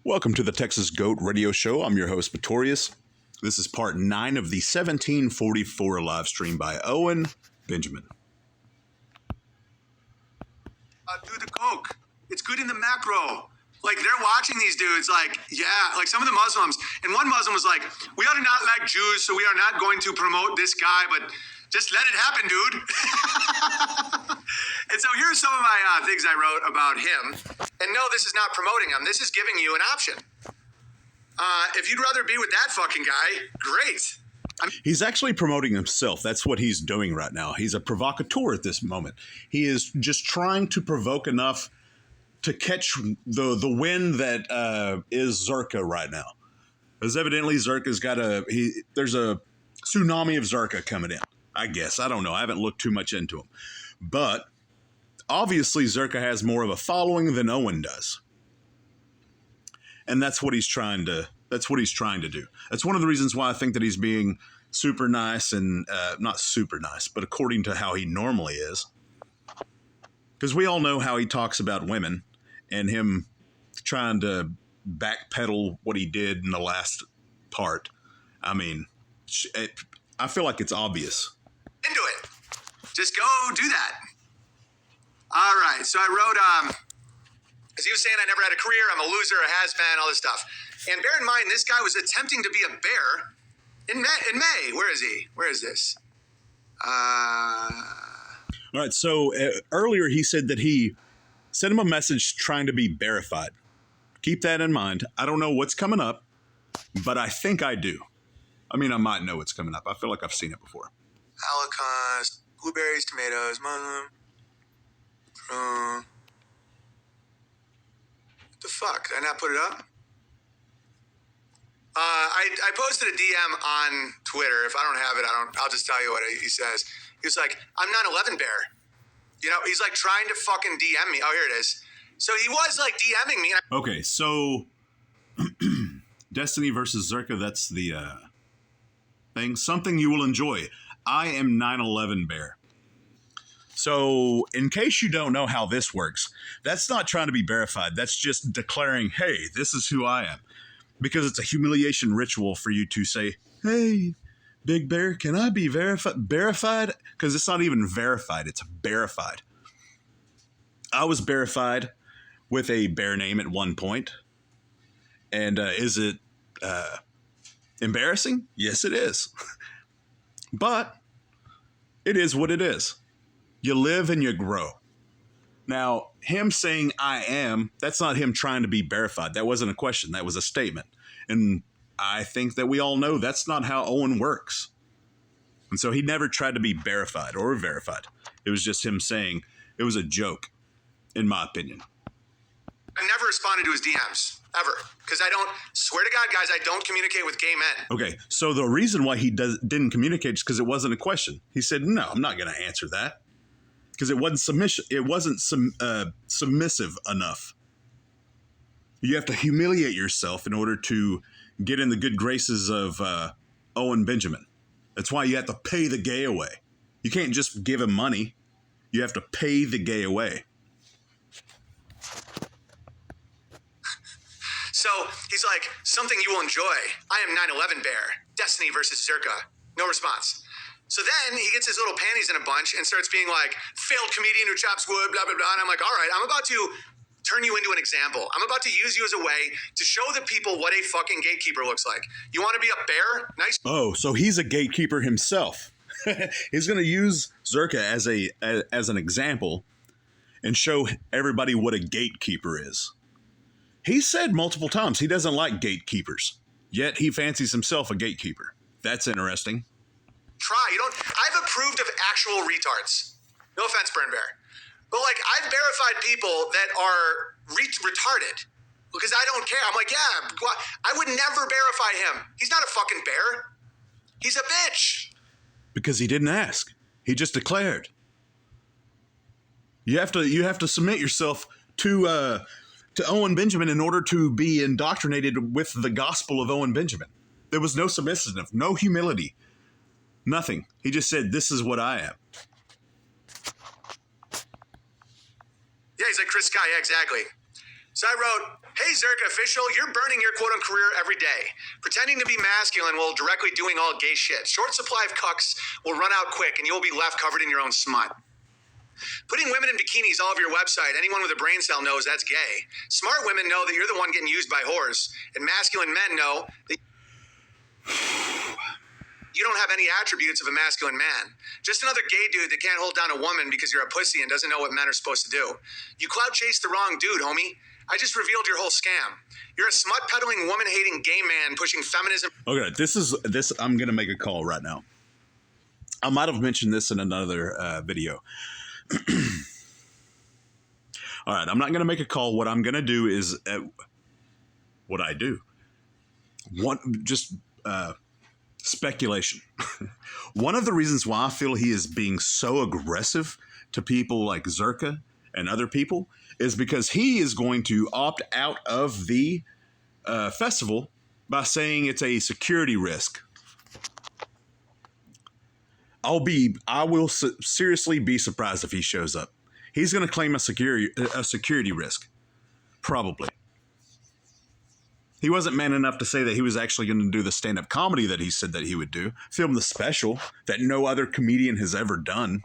Welcome to the Texas Goat Radio Show. I'm your host, Pretorius. This is part 9 of the 1744 live stream by Owen Benjamin. Do the coke. It's good in the macro. Like, they're watching these dudes, like, yeah, like some of the Muslims. And one Muslim was like, we are not like Jews, so we are not going to promote this guy, but just let it happen, dude. And so here's some of my things I wrote about him. And no, this is not promoting him. This is giving you an option. If you'd rather be with that fucking guy, great. He's actually promoting himself. That's what he's doing right now. He's a provocateur at this moment. He is just trying to provoke enough to catch the wind that is Zerka right now. Because evidently Zerka's got there's a tsunami of Zerka coming in, I guess. I don't know. I haven't looked too much into him. But obviously Zerka has more of a following than Owen does. And that's what he's trying to do. That's one of the reasons why I think that he's being super nice and not super nice, but according to how he normally is. Because we all know how he talks about women and him trying to backpedal what he did in the last part. I mean, I feel like it's obvious. Into it. Just go do that. All right. So I wrote, as he was saying, I never had a career. I'm a loser, a has-been, all this stuff. And bear in mind, this guy was attempting to be a bear in May. Where is he? Where is this? All right. So earlier he said that he sent him a message trying to be verified. Keep that in mind. I don't know what's coming up, but I think I do. I mean, I might know what's coming up. I feel like I've seen it before. Holocaust, blueberries, tomatoes, Muslim. What the fuck? Did I not put it up? I posted a DM on Twitter. If I don't have it, I'll just tell you what he says. He was like, I'm 9/11 bear. You know, he's like trying to fucking DM me. Oh, here it is. So he was like DMing me. Okay, so Destiny versus Zerka, that's the thing. Something you will enjoy. I am 9/11 bear. So in case you don't know how this works, that's not trying to be verified. That's just declaring, hey, this is who I am. Because it's a humiliation ritual for you to say, hey, Big Bear, can I be verified? Because it's not even verified. It's verified. I was verified with a bear name at one point. And is it embarrassing? Yes, it is. But it is what it is. You live and you grow. Now, him saying I am, that's not him trying to be verified. That wasn't a question. That was a statement. And I think that we all know that's not how Owen works. And so he never tried to be verified or verified. It was just him saying it was a joke, in my opinion. I never responded to his DMs, ever. Because I don't, swear to God, guys, I don't communicate with gay men. Okay, so the reason why he didn't communicate is because it wasn't a question. He said, no, I'm not going to answer that. Because it wasn't submission. It wasn't submissive enough. You have to humiliate yourself in order to get in the good graces of Owen Benjamin. That's why you have to pay the gay away. You can't just give him money. You have to pay the gay away. So he's like, something you will enjoy. I am 9/11 bear. Destiny versus Zerka. No response. So then he gets his little panties in a bunch and starts being like, failed comedian who chops wood, blah, blah, blah. And I'm like, all right, I'm about to turn you into an example. I'm about to use you as a way to show the people what a fucking gatekeeper looks like. You want to be a bear? Nice. Oh, so he's a gatekeeper himself. He's going to use Zerka as an example and show everybody what a gatekeeper is. He said multiple times he doesn't like gatekeepers, yet he fancies himself a gatekeeper. That's interesting. Try. I've approved of actual retards. No offense, Burn Bear. But like, I've verified people that are retarded because I don't care. I'm like, yeah, I would never verify him. He's not a fucking bear. He's a bitch. Because he didn't ask. He just declared. You have to submit yourself to Owen Benjamin in order to be indoctrinated with the gospel of Owen Benjamin. There was no submissiveness, no humility. Nothing. He just said, this is what I am. Yeah, he's like Chris Scott. Yeah, exactly. So I wrote, Hey, Zerka official, you're burning your quote-unquote career every day. Pretending to be masculine while directly doing all gay shit. Short supply of cucks will run out quick and you'll be left covered in your own smut. Putting women in bikinis all over your website, anyone with a brain cell knows that's gay. Smart women know that you're the one getting used by whores, and masculine men know that you don't have any attributes of a masculine man. Just another gay dude that can't hold down a woman because you're a pussy and doesn't know what men are supposed to do. You clout chase the wrong dude, homie. I just revealed your whole scam. You're a smut-peddling, woman-hating gay man pushing feminism. Okay, this. I'm gonna make a call right now. I might have mentioned this in another video. All right, I'm not gonna make a call. What I'm gonna do is what I do. Speculation. One of the reasons why I feel he is being so aggressive to people like Zerka and other people is because he is going to opt out of the festival by saying it's a security risk. I will seriously be surprised if he shows up. He's going to claim a security risk. Probably. He wasn't man enough to say that he was actually going to do the stand-up comedy that he said that he would do. Film the special that no other comedian has ever done.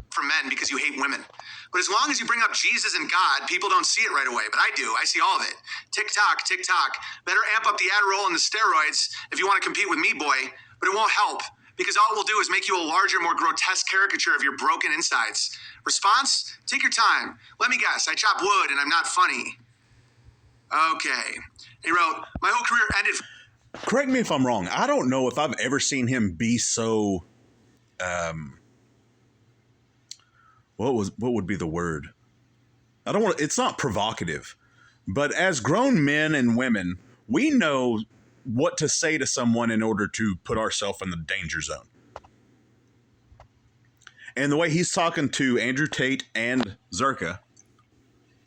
For men because you hate women. But as long as you bring up Jesus and God, people don't see it right away. But I do. I see all of it. TikTok, TikTok. Better amp up the Adderall and the steroids if you want to compete with me, boy. But it won't help because all it will do is make you a larger, more grotesque caricature of your broken insides. Response? Take your time. Let me guess. I chop wood and I'm not funny. Okay. He wrote, my whole career ended. Correct me if I'm wrong. I don't know if I've ever seen him be so... what would be the word? I don't want to, it's not provocative, but as grown men and women, we know what to say to someone in order to put ourselves in the danger zone. And the way he's talking to Andrew Tate and Zerka,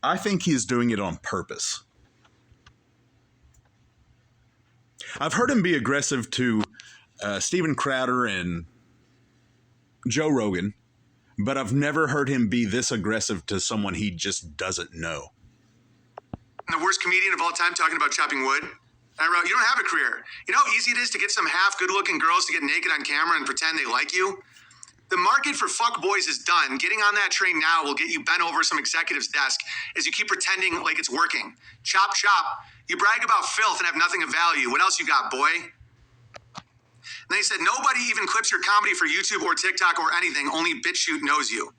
I think he's doing it on purpose. I've heard him be aggressive to Steven Crowder and Joe Rogan, but I've never heard him be this aggressive to someone he just doesn't know. The worst comedian of all time talking about chopping wood. I wrote, you don't have a career. You know how easy it is to get some half good-looking girls to get naked on camera and pretend they like you? The market for fuck boys is done. Getting on that train now will get you bent over some executive's desk as you keep pretending like it's working. Chop, chop. You brag about filth and have nothing of value. What else you got, boy? And then he said, nobody even clips your comedy for YouTube or TikTok or anything. Only BitChute knows you.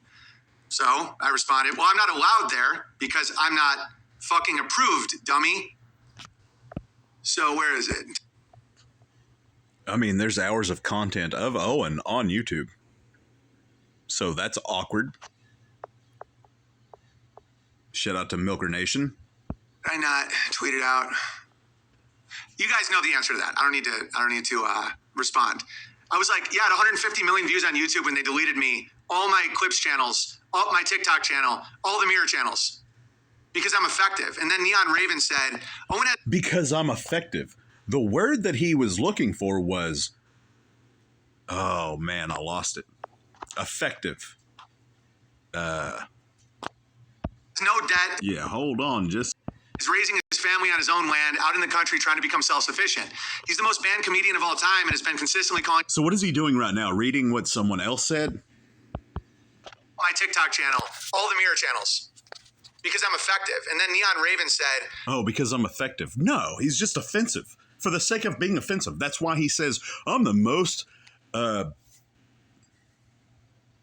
So I responded, well, I'm not allowed there because I'm not fucking approved, dummy. So where is it? I mean, there's hours of content of Owen on YouTube. So that's awkward. Shout out to Milker Nation. Did I not tweet it out? You guys know the answer to that. I don't need to respond. I was like, yeah, I had 150 million views on YouTube when they deleted me, all my clips channels, all my TikTok channel, all the mirror channels, because I'm effective. And then Neon Raven said, Owen had... Because I'm effective. The word that he was looking for was, oh man, I lost it. Effective. No debt. Yeah, hold on, just... He's raising his family on his own land, out in the country, trying to become self-sufficient. He's the most banned comedian of all time and has been consistently calling... So what is he doing right now? Reading what someone else said? My TikTok channel, all the mirror channels, because I'm effective. And then Neon Raven said... Oh, because I'm effective. No, he's just offensive. For the sake of being offensive. That's why he says, I'm the most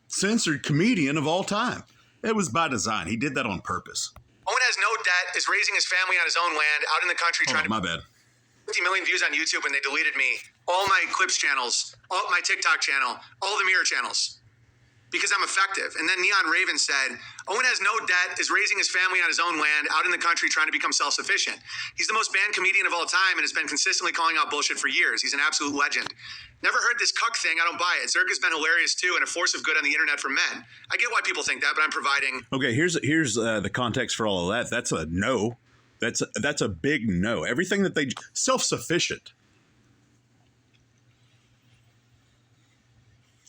censored comedian of all time. It was by design. He did that on purpose. Owen has no debt, is raising his family on his own land, out in the country trying to... My bad. 50 million views on YouTube when they deleted me, all my clips channels, all my TikTok channel, all the mirror channels, because I'm effective. And then Neon Raven said, Owen has no debt, is raising his family on his own land, out in the country trying to become self-sufficient. He's the most banned comedian of all time and has been consistently calling out bullshit for years. He's an absolute legend. Never heard this cuck thing. I don't buy it. Zerka's been hilarious too and a force of good on the internet for men. I get why people think that, but I'm providing... Okay, here's the context for all of that. That's a no. That's a big no. Everything that they... Self-sufficient.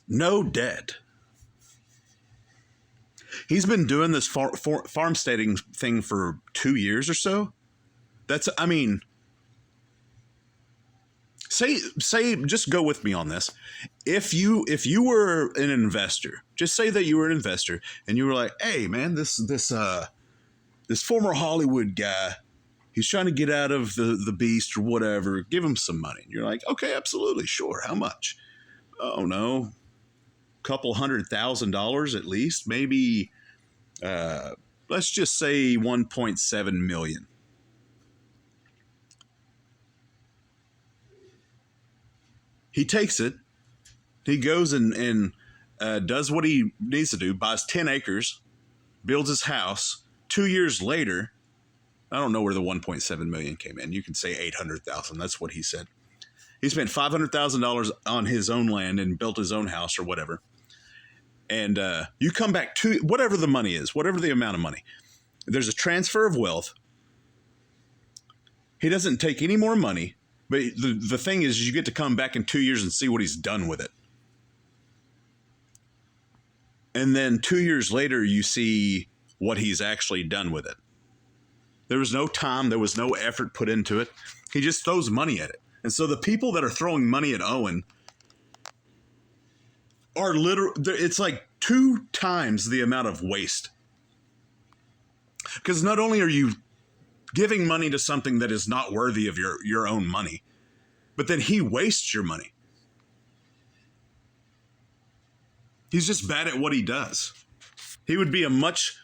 No debt. He's been doing this farmsteading thing for 2 years or so. That's, I mean, say, just go with me on this. If you were an investor, just say that you were an investor and you were like, hey man, this former Hollywood guy, he's trying to get out of the beast or whatever, give him some money. And you're like, okay, absolutely, sure. How much? Oh no, couple $100,000 at least, maybe, let's just say 1.7 million. He takes it. He goes and does what he needs to do, buys 10 acres, builds his house. 2 years later, I don't know where the 1.7 million came in. You can say 800,000. That's what he said. He spent $500,000 on his own land and built his own house or whatever. And you come back to whatever the money is, whatever the amount of money. There's a transfer of wealth. He doesn't take any more money. But the thing is, you get to come back in 2 years and see what he's done with it. And then 2 years later, you see what he's actually done with it. There was no time. There was no effort put into it. He just throws money at it. And so the people that are throwing money at Owen are it's like 2 times the amount of waste. Because not only are you giving money to something that is not worthy of your own money, but then he wastes your money. He's just bad at what he does. He would be a much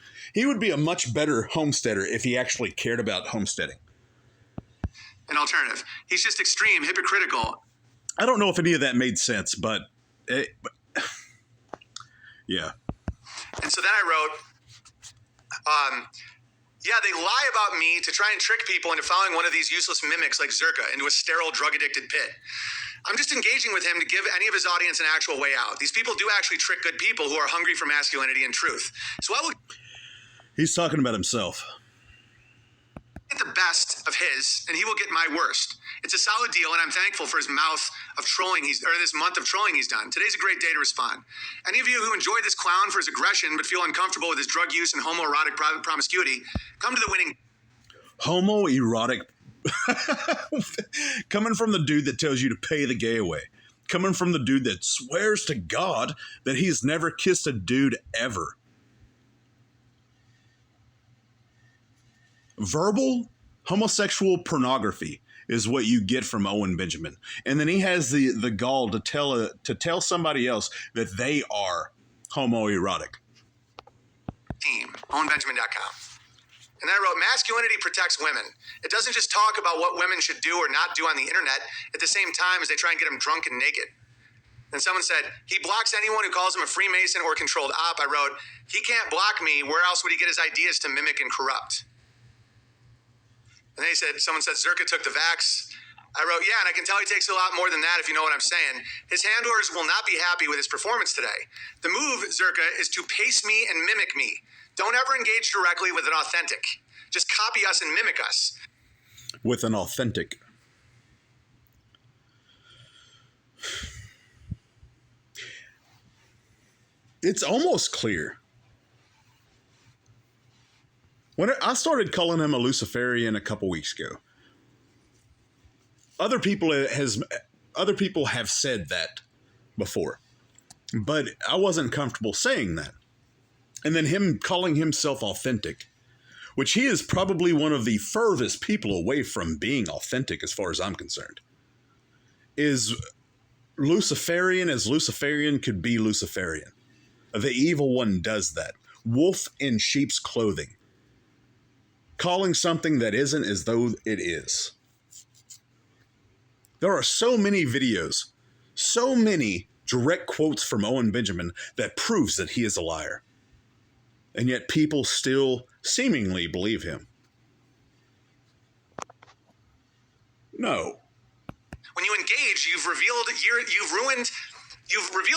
better homesteader if he actually cared about homesteading. An alternative. He's just extreme, hypocritical. I don't know if any of that made sense, but yeah. And so then I wrote, yeah, they lie about me to try and trick people into following one of these useless mimics like Zerka into a sterile, drug-addicted pit. I'm just engaging with him to give any of his audience an actual way out. These people do actually trick good people who are hungry for masculinity and truth. So I will... He's talking about himself. ...get the best of his, and he will get my worst. It's a solid deal, and I'm thankful for his this month of trolling he's done. Today's a great day to respond. Any of you who enjoyed this clown for his aggression but feel uncomfortable with his drug use and homoerotic promiscuity, come to the winning... Homoerotic... Coming from the dude that tells you to pay the gay away. Coming from the dude that swears to God that he's never kissed a dude ever. Verbal homosexual pornography is what you get from Owen Benjamin. And then he has the gall to tell somebody else that they are homoerotic. Team, OwenBenjamin.com. And then I wrote, masculinity protects women. It doesn't just talk about what women should do or not do on the internet at the same time as they try and get them drunk and naked. And someone said, he blocks anyone who calls him a Freemason or controlled op. I wrote, he can't block me. Where else would he get his ideas to mimic and corrupt? And then someone said, Zerka took the vax. I wrote, yeah, and I can tell he takes a lot more than that if you know what I'm saying. His handlers will not be happy with his performance today. The move, Zerka, is to pace me and mimic me. Don't ever engage directly with an authentic. Just copy us and mimic us. With an authentic. It's almost clear. When I started calling him a Luciferian a couple weeks ago, other people have said that before, but I wasn't comfortable saying that. And then him calling himself authentic, which he is probably one of the furthest people away from being authentic as far as I'm concerned, is Luciferian as Luciferian could be Luciferian. The evil one does that. Wolf in sheep's clothing. Calling something that isn't as though it is. There are so many videos, so many direct quotes from Owen Benjamin that proves that he is a liar. And yet people still seemingly believe him. No. When you engage, you've revealed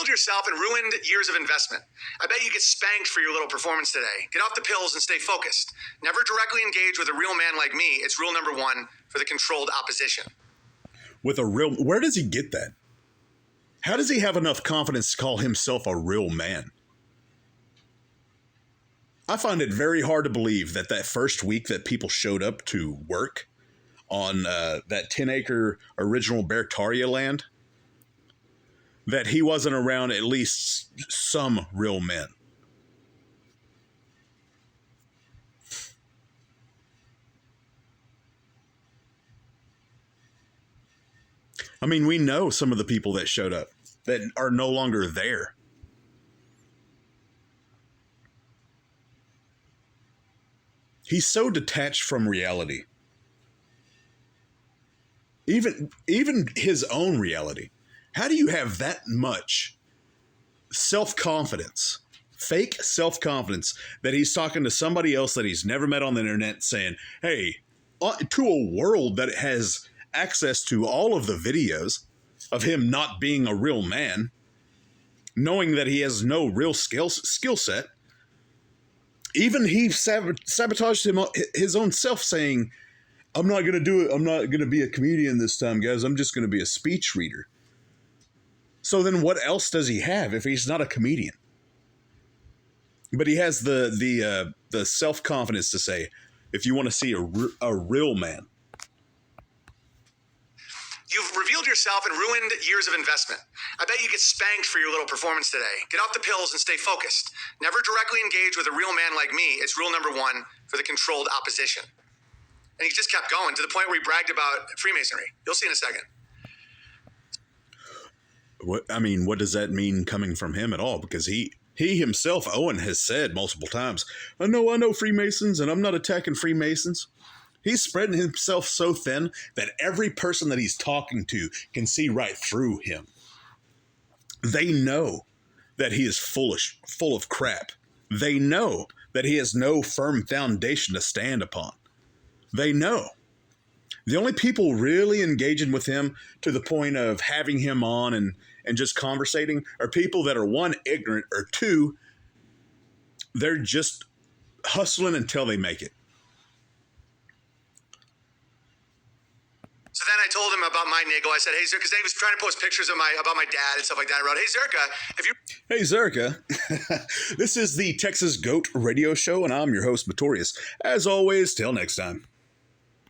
yourself and ruined years of investment. I bet you get spanked for your little performance today. Get off the pills and stay focused. Never directly engage with a real man like me. It's rule number 1 for the controlled opposition. Where does he get that? How does he have enough confidence to call himself a real man? I find it very hard to believe that first week that people showed up to work on that 10-acre original Bertaria land, that he wasn't around at least some real men. I mean, we know some of the people that showed up that are no longer there. He's so detached from reality. Even his own reality. How do you have that much self-confidence, fake self-confidence, that he's talking to somebody else that he's never met on the internet saying, hey, to a world that has access to all of the videos of him not being a real man, knowing that he has no real skill set. Even he sabotaged his own self, saying, I'm not going to do it. I'm not going to be a comedian this time, guys. I'm just going to be a speech reader. So then what else does he have if he's not a comedian? But he has the self-confidence to say, if you want to see a real man. You've revealed yourself and ruined years of investment. I bet you get spanked for your little performance today. Get off the pills and stay focused. Never directly engage with a real man like me. It's rule number one for the controlled opposition. And he just kept going to the point where he bragged about Freemasonry. You'll see in a second. What does that mean coming from him at all? Because he himself, Owen, has said multiple times, I know Freemasons, and I'm not attacking Freemasons. He's spreading himself so thin that every person that he's talking to can see right through him. They know that he is full of crap. They know that he has no firm foundation to stand upon. They know. The only people really engaging with him to the point of having him on and just conversating are people that are, one, ignorant, or two, they're just hustling until they make it. So then I told him about my niggle. I said, hey, Zerka, because he was trying to post pictures of about my dad and stuff like that. I wrote, hey, Zerka, if you... Hey, Zerka. This is the Texas Goat Radio Show, and I'm your host, Matorius. As always, till next time.